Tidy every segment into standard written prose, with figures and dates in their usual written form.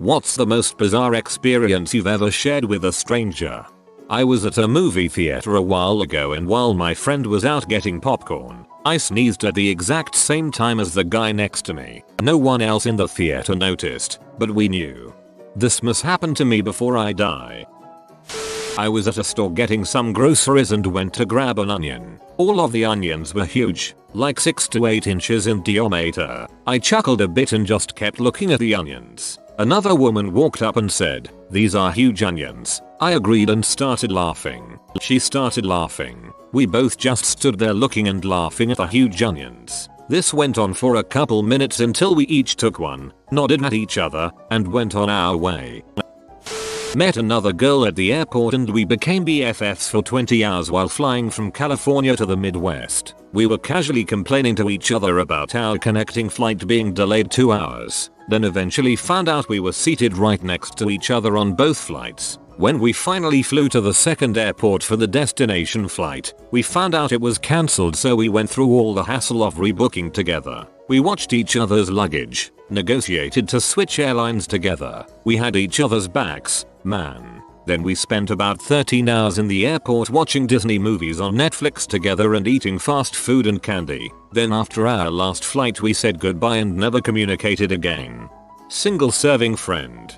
What's the most bizarre experience you've ever shared with a stranger? I was at a movie theater a while ago, and while my friend was out getting popcorn, I sneezed at the exact same time as the guy next to me. No one else in the theater noticed, but we knew. This must happen to me before I die. I was at a store getting some groceries and went to grab an onion. All of the onions were huge, like 6 to 8 inches in diameter. I chuckled a bit and just kept looking at the onions. Another woman walked up and said, "These are huge onions." I agreed and started laughing. She started laughing. We both just stood there looking and laughing at the huge onions. This went on for a couple minutes until we each took one, nodded at each other, and went on our way. Met another girl at the airport and we became BFFs for 20 hours while flying from California to the Midwest. We were casually complaining to each other about our connecting flight being delayed 2 hours, then eventually found out we were seated right next to each other on both flights. When we finally flew to the second airport for the destination flight, we found out it was cancelled, so we went through all the hassle of rebooking together. We watched each other's luggage, negotiated to switch airlines together. We had each other's backs, man. Then we spent about 13 hours in the airport watching Disney movies on Netflix together and eating fast food and candy. Then after our last flight we said goodbye and never communicated again. Single serving friend.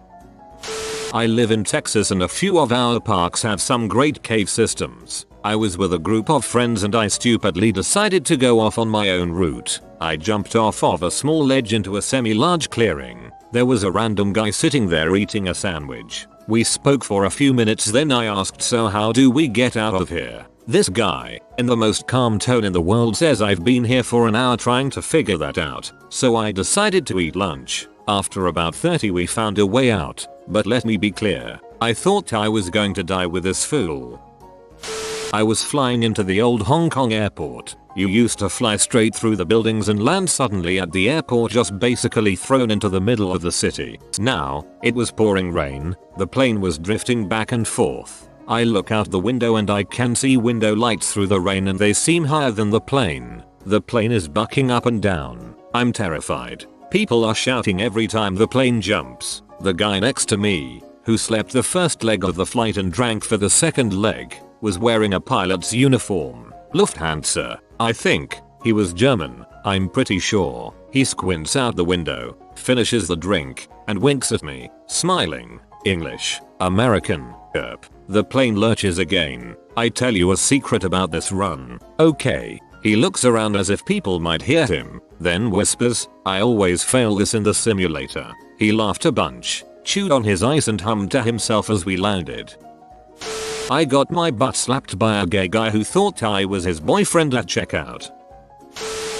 I live in Texas and a few of our parks have some great cave systems. I was with a group of friends and I stupidly decided to go off on my own route. I jumped off of a small ledge into a semi-large clearing. There was a random guy sitting there eating a sandwich. We spoke for a few minutes, then I asked, "So how do we get out of here?" This guy, in the most calm tone in the world, says, "I've been here for an hour trying to figure that out." So I decided to eat lunch. After about 30 we found a way out. But let me be clear, I thought I was going to die with this fool. I was flying into the old Hong Kong airport. You used to fly straight through the buildings and land suddenly at the airport, just basically thrown into the middle of the city. Now, it was pouring rain, the plane was drifting back and forth. I look out the window and I can see window lights through the rain and they seem higher than the plane. The plane is bucking up and down. I'm terrified. People are shouting every time the plane jumps. The guy next to me, who slept the first leg of the flight and drank for the second leg, was wearing a pilot's uniform. Lufthansa, I think. He was German, I'm pretty sure. He squints out the window, finishes the drink, and winks at me, smiling. English, American, Erp. The plane lurches again. I tell you a secret about this run. Okay. He looks around as if people might hear him, then whispers, "I always fail this in the simulator." He laughed a bunch, chewed on his ice and hummed to himself as we landed. I got my butt slapped by a gay guy who thought I was his boyfriend at checkout.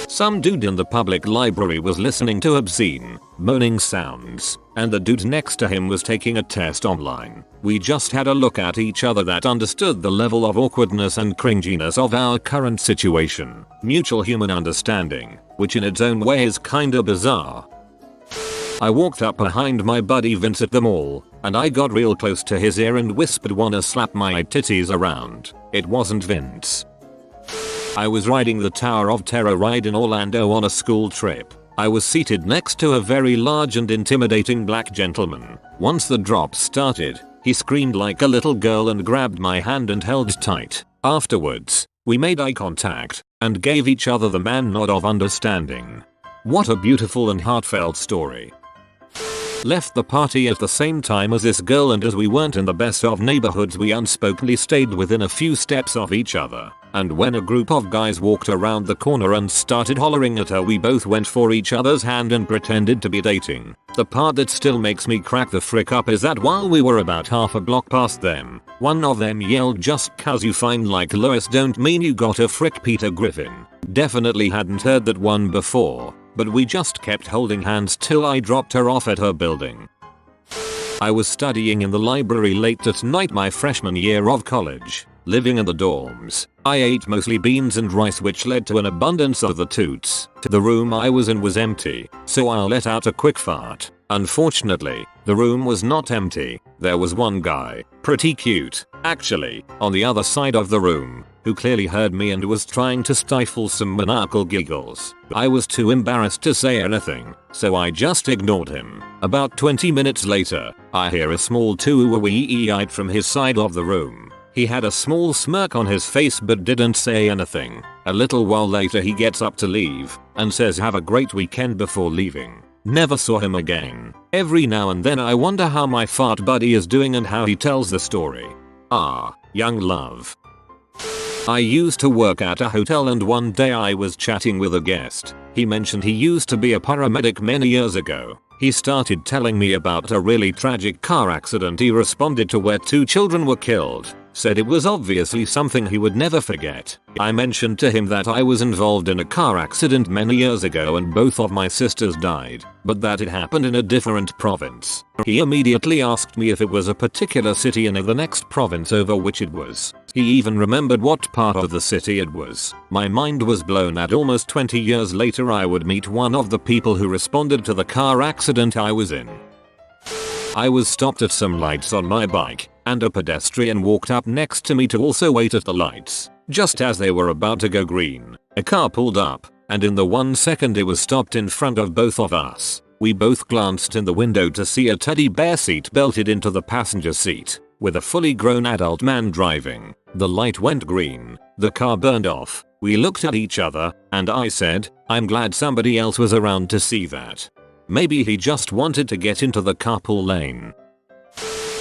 Some dude in the public library was listening to obscene, moaning sounds, and the dude next to him was taking a test online. We just had a look at each other that understood the level of awkwardness and cringiness of our current situation. Mutual human understanding, which in its own way is kinda bizarre. I walked up behind my buddy Vince at the mall, and I got real close to his ear and whispered, "Wanna slap my titties around?" It wasn't Vince. I was riding the Tower of Terror ride in Orlando on a school trip. I was seated next to a very large and intimidating black gentleman. Once the drop started, he screamed like a little girl and grabbed my hand and held tight. Afterwards, we made eye contact and gave each other the man nod of understanding. What a beautiful and heartfelt story. Left the party at the same time as this girl, and as we weren't in the best of neighborhoods we unspokenly stayed within a few steps of each other. And when a group of guys walked around the corner and started hollering at her, we both went for each other's hand and pretended to be dating. The part that still makes me crack the frick up is that while we were about half a block past them, one of them yelled, "Just 'cause you fine like Lois don't mean you got a frick Peter Griffin." Definitely hadn't heard that one before, but we just kept holding hands till I dropped her off at her building. I was studying in the library late at night my freshman year of college. Living in the dorms, I ate mostly beans and rice, which led to an abundance of the toots. The room I was in was empty, so I let out a quick fart. Unfortunately, the room was not empty. There was one guy, pretty cute, actually, on the other side of the room, who clearly heard me and was trying to stifle some maniacal giggles. I was too embarrassed to say anything, so I just ignored him. About 20 minutes later, I hear a small too-wee-eyed from his side of the room. He had a small smirk on his face but didn't say anything. A little while later he gets up to leave, and says have a great weekend before leaving. Never saw him again. Every now and then I wonder how my fart buddy is doing and how he tells the story. Ah, young love. I used to work at a hotel and one day I was chatting with a guest. He mentioned he used to be a paramedic many years ago. He started telling me about a really tragic car accident he responded to where 2 children were killed. Said it was obviously something he would never forget. I mentioned to him that I was involved in a car accident many years ago and both of my sisters died, but that it happened in a different province. He immediately asked me if it was a particular city in the next province over which it was. He even remembered what part of the city it was. My mind was blown that almost 20 years later I would meet one of the people who responded to the car accident I was in. I was stopped at some lights on my bike, and a pedestrian walked up next to me to also wait at the lights. Just as they were about to go green, a car pulled up, and in the 1 second it was stopped in front of both of us. We both glanced in the window to see a teddy bear seat belted into the passenger seat, with a fully grown adult man driving. The light went green, the car burned off, we looked at each other, and I said, I'm glad somebody else was around to see that. Maybe he just wanted to get into the carpool lane.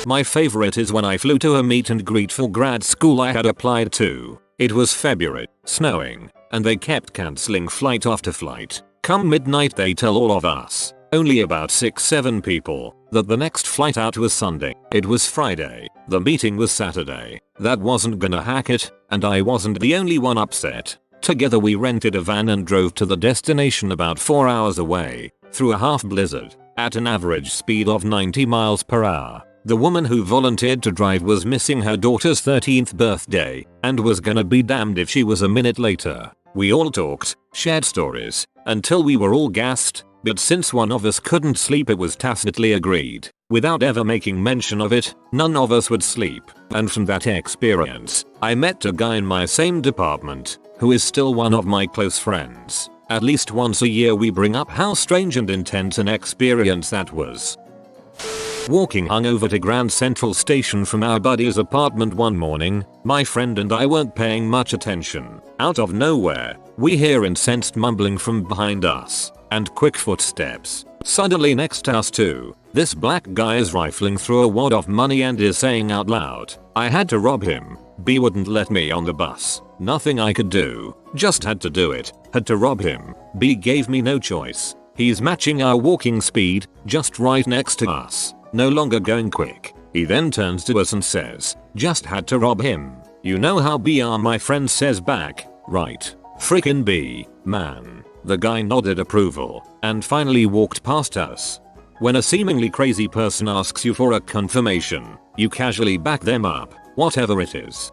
My favorite is when I flew to a meet and greet for grad school I had applied to. It was February, snowing, and they kept cancelling flight after flight. Come midnight they tell all of us, only about 6-7 people, that the next flight out was Sunday. It was Friday, the meeting was Saturday. That wasn't gonna hack it, and I wasn't the only one upset. Together we rented a van and drove to the destination about 4 hours away, through a half blizzard, at an average speed of 90 miles per hour. The woman who volunteered to drive was missing her daughter's 13th birthday, and was gonna be damned if she was a minute later. We all talked, shared stories, until we were all gassed, but since one of us couldn't sleep it was tacitly agreed, without ever making mention of it, none of us would sleep. And from that experience, I met a guy in my same department, who is still one of my close friends. At least once a year we bring up how strange and intense an experience that was. Walking hungover to Grand Central Station from our buddy's apartment one morning, my friend and I weren't paying much attention. Out of nowhere, we hear incensed mumbling from behind us, and quick footsteps. Suddenly next to us too, this black guy is rifling through a wad of money and is saying out loud, I had to rob him. B wouldn't let me on the bus. Nothing I could do. Just had to do it. Had to rob him. B gave me no choice. He's matching our walking speed, just right next to us. No longer going quick. He then turns to us and says, just had to rob him. You know how B are, my friend says back. Right. Frickin' B, man. The guy nodded approval, and finally walked past us. When a seemingly crazy person asks you for a confirmation, you casually back them up, whatever it is.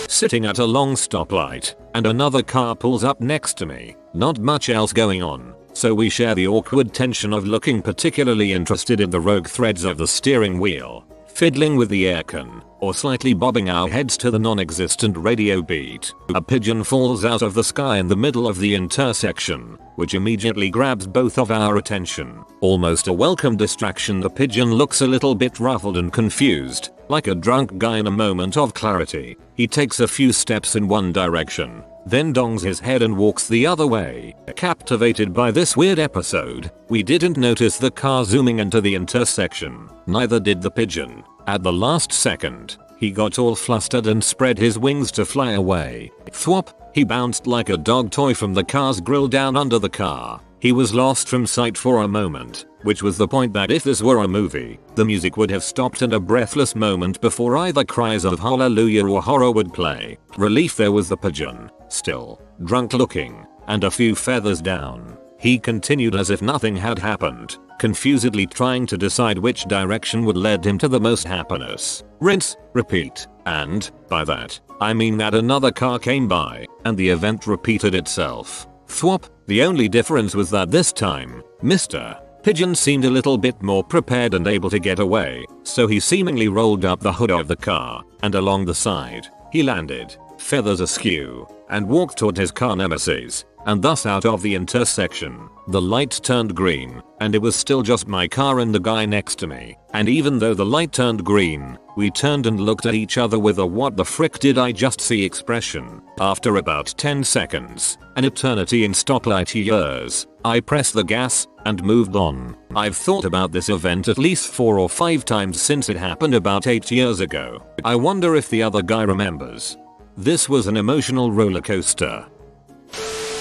Sitting at a long stoplight, and another car pulls up next to me. Not much else going on, so we share the awkward tension of looking particularly interested in the rogue threads of the steering wheel, fiddling with the aircon, or slightly bobbing our heads to the non-existent radio beat. A pigeon falls out of the sky in the middle of the intersection, which immediately grabs both of our attention. Almost a welcome distraction, the pigeon looks a little bit ruffled and confused, like a drunk guy in a moment of clarity. He takes a few steps in one direction, then dongs his head and walks the other way. Captivated by this weird episode, we didn't notice the car zooming into the intersection. Neither did the pigeon. At the last second, he got all flustered and spread his wings to fly away. Thwop, he bounced like a dog toy from the car's grill down under the car. He was lost from sight for a moment, which was the point that if this were a movie, the music would have stopped and a breathless moment before either cries of hallelujah or horror would play. Relief there was the pigeon, still, drunk looking, and a few feathers down. He continued as if nothing had happened, confusedly trying to decide which direction would lead him to the most happiness. Rinse, repeat, and, by that, I mean that another car came by, and the event repeated itself. Thwop, the only difference was that this time, Mr. Pigeon seemed a little bit more prepared and able to get away, so he seemingly rolled up the hood of the car, and along the side, he landed, feathers askew, and walked toward his car nemesis, and thus out of the intersection. The light turned green, and it was still just my car and the guy next to me, and even though the light turned green, we turned and looked at each other with a "what the frick did I just see" expression. After about 10 seconds, an eternity in stoplight years, I pressed the gas and moved on. I've thought about this event at least 4 or 5 times since it happened about 8 years ago. I wonder if the other guy remembers. This was an emotional roller coaster.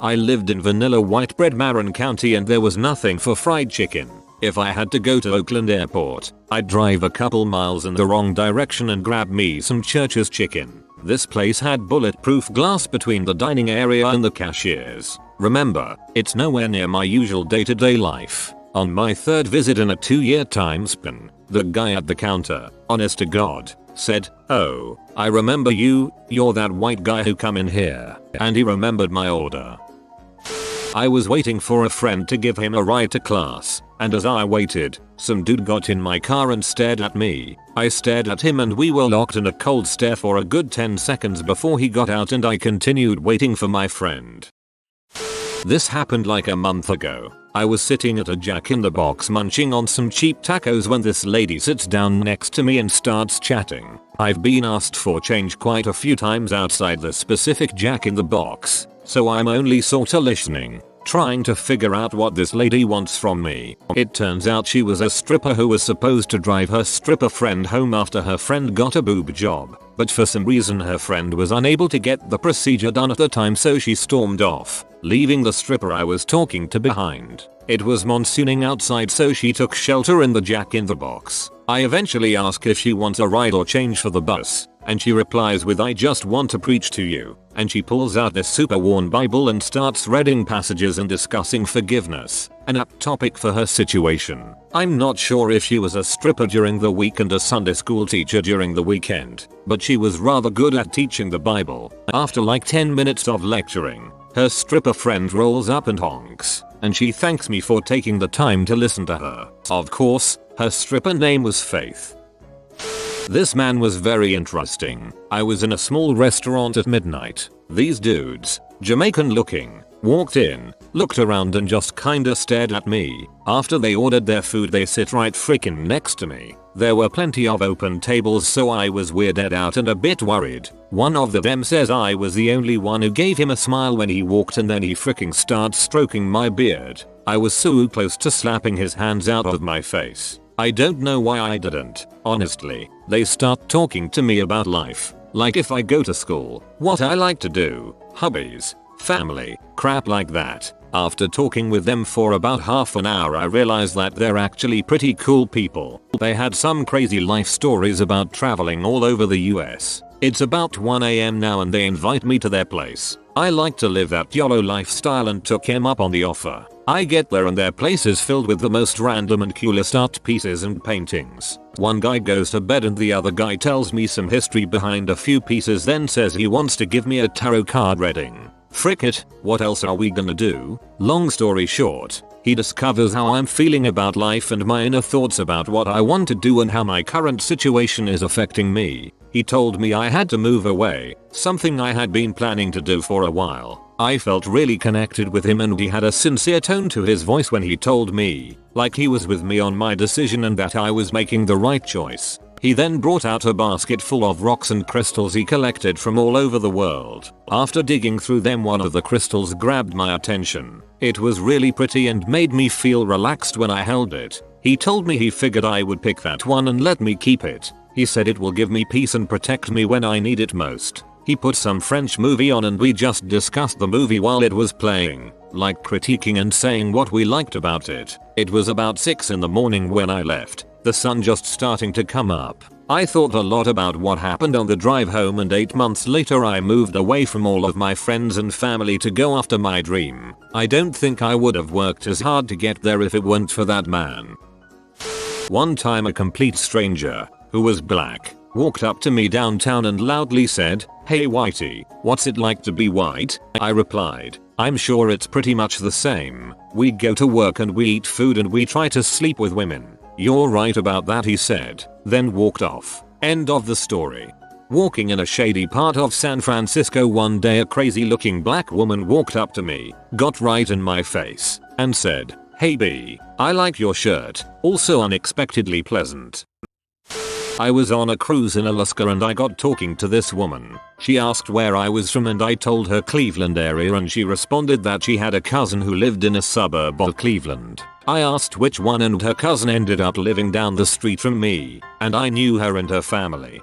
I lived in vanilla white bread Marin County and there was nothing for fried chicken. If I had to go to Oakland Airport, I'd drive a couple miles in the wrong direction and grab me some Church's chicken. This place had bulletproof glass between the dining area and the cashiers. Remember, it's nowhere near my usual day-to-day life. On my 3rd visit in a 2-year time span, the guy at the counter, honest to God, said, "Oh, I remember you, you're that white guy who come in here," and he remembered my order. I was waiting for a friend to give him a ride to class, and as I waited, some dude got in my car and stared at me. I stared at him and we were locked in a cold stare for a good 10 seconds before he got out and I continued waiting for my friend. This happened like a month ago. I was sitting at a Jack in the Box munching on some cheap tacos when this lady sits down next to me and starts chatting. I've been asked for change quite a few times outside the specific Jack in the Box, so I'm only sorta listening, trying to figure out what this lady wants from me. It turns out she was a stripper who was supposed to drive her stripper friend home after her friend got a boob job, but for some reason her friend was unable to get the procedure done at the time, so she stormed off, leaving the stripper I was talking to behind. It was monsooning outside, so she took shelter in the Jack in the Box. I eventually ask if she wants a ride or change for the bus, and she replies with, "I just want to preach to you," and she pulls out this super worn Bible and starts reading passages and discussing forgiveness, an apt topic for her situation. I'm not sure if she was a stripper during the week and a Sunday school teacher during the weekend, but she was rather good at teaching the Bible. After like 10 minutes of lecturing, her stripper friend rolls up and honks, and she thanks me for taking the time to listen to her. Of course, her stripper name was Faith. This man was very interesting. I was in a small restaurant at midnight. These dudes, Jamaican looking, walked in, looked around and just kinda stared at me. After they ordered their food they sit right freaking next to me. There were plenty of open tables, so I was weirded out and a bit worried. One of them says I was the only one who gave him a smile when he walked, and then he freaking starts stroking my beard. I was so close to slapping his hands out of my face. I don't know why I didn't, honestly. They start talking to me about life, like if I go to school, what I like to do, hobbies, family, crap like that. After talking with them for about half an hour I realized that they're actually pretty cool people. They had some crazy life stories about traveling all over the US. It's about 1 AM now and they invite me to their place. I like to live that YOLO lifestyle and took him up on the offer. I get there and their place is filled with the most random and coolest art pieces and paintings. One guy goes to bed and the other guy tells me some history behind a few pieces, then says he wants to give me a tarot card reading. Frick it, what else are we gonna do? Long story short, he discovers how I'm feeling about life and my inner thoughts about what I want to do and how my current situation is affecting me. He told me I had to move away, something I had been planning to do for a while. I felt really connected with him and he had a sincere tone to his voice when he told me, like he was with me on my decision and that I was making the right choice. He then brought out a basket full of rocks and crystals he collected from all over the world. After digging through them, one of the crystals grabbed my attention. It was really pretty and made me feel relaxed when I held it. He told me he figured I would pick that one and let me keep it. He said it will give me peace and protect me when I need it most. He put some French movie on and we just discussed the movie while it was playing, like critiquing and saying what we liked about it. It was about 6 in the morning when I left, the sun just starting to come up. I thought a lot about what happened on the drive home, and 8 months later I moved away from all of my friends and family to go after my dream. I don't think I would have worked as hard to get there if it weren't for that man. One time a complete stranger, who was black, walked up to me downtown and loudly said, "Hey whitey, what's it like to be white?" I replied, "I'm sure it's pretty much the same. We go to work and we eat food and we try to sleep with women." "You're right about that," he said, then walked off. End of the story. Walking in a shady part of San Francisco one day, a crazy looking black woman walked up to me, got right in my face, and said, "Hey B, I like your shirt." Also unexpectedly pleasant. I was on a cruise in Alaska and I got talking to this woman. She asked where I was from and I told her Cleveland area, and she responded that she had a cousin who lived in a suburb of Cleveland. I asked which one and her cousin ended up living down the street from me, and I knew her and her family.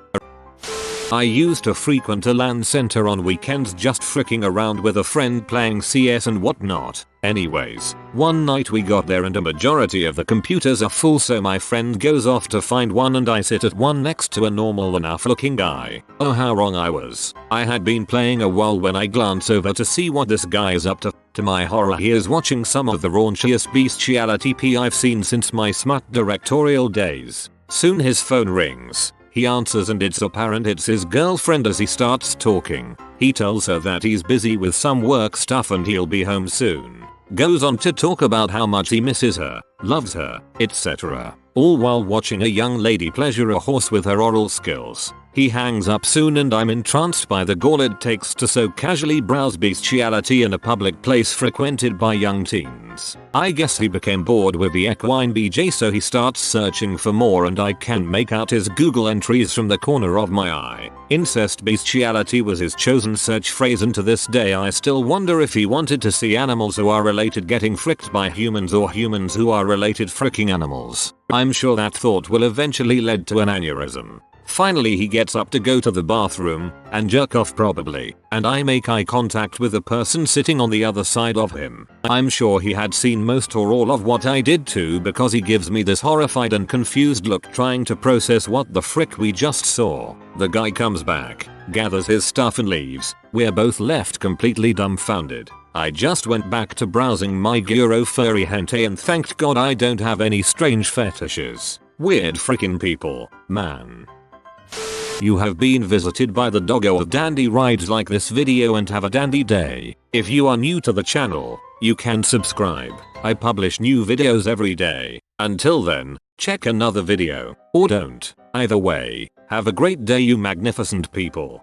I used to frequent a LAN center on weekends just fricking around with a friend playing CS and whatnot. Anyways, one night we got there and a majority of the computers are full, so my friend goes off to find one and I sit at one next to a normal enough looking guy. Oh, how wrong I was. I had been playing a while when I glance over to see what this guy is up to. To my horror, he is watching some of the raunchiest bestiality I've seen since my smut directorial days. Soon his phone rings. He answers and it's apparent it's his girlfriend. As he starts talking, he tells her that he's busy with some work stuff and he'll be home soon. Goes on to talk about how much he misses her, loves her, etc. All while watching a young lady pleasure a horse with her oral skills. He hangs up soon and I'm entranced by the gall it takes to so casually browse bestiality in a public place frequented by young teens. I guess he became bored with the equine BJ, so he starts searching for more and I can make out his Google entries from the corner of my eye. Incest bestiality was his chosen search phrase, and to this day I still wonder if he wanted to see animals who are related getting fricked by humans or humans who are related fricking animals. I'm sure that thought will eventually lead to an aneurysm. Finally he gets up to go to the bathroom and jerk off probably, and I make eye contact with the person sitting on the other side of him. I'm sure he had seen most or all of what I did too, because he gives me this horrified and confused look trying to process what the frick we just saw. The guy comes back, gathers his stuff and leaves. We're both left completely dumbfounded. I just went back to browsing my gyro furry hentai and thanked God I don't have any strange fetishes. Weird freaking people, man. You have been visited by the doggo of dandy rides. Like this video and have a dandy day. If you are new to the channel, you can subscribe. I publish new videos every day. Until then, check another video, or don't. Either way, have a great day you magnificent people.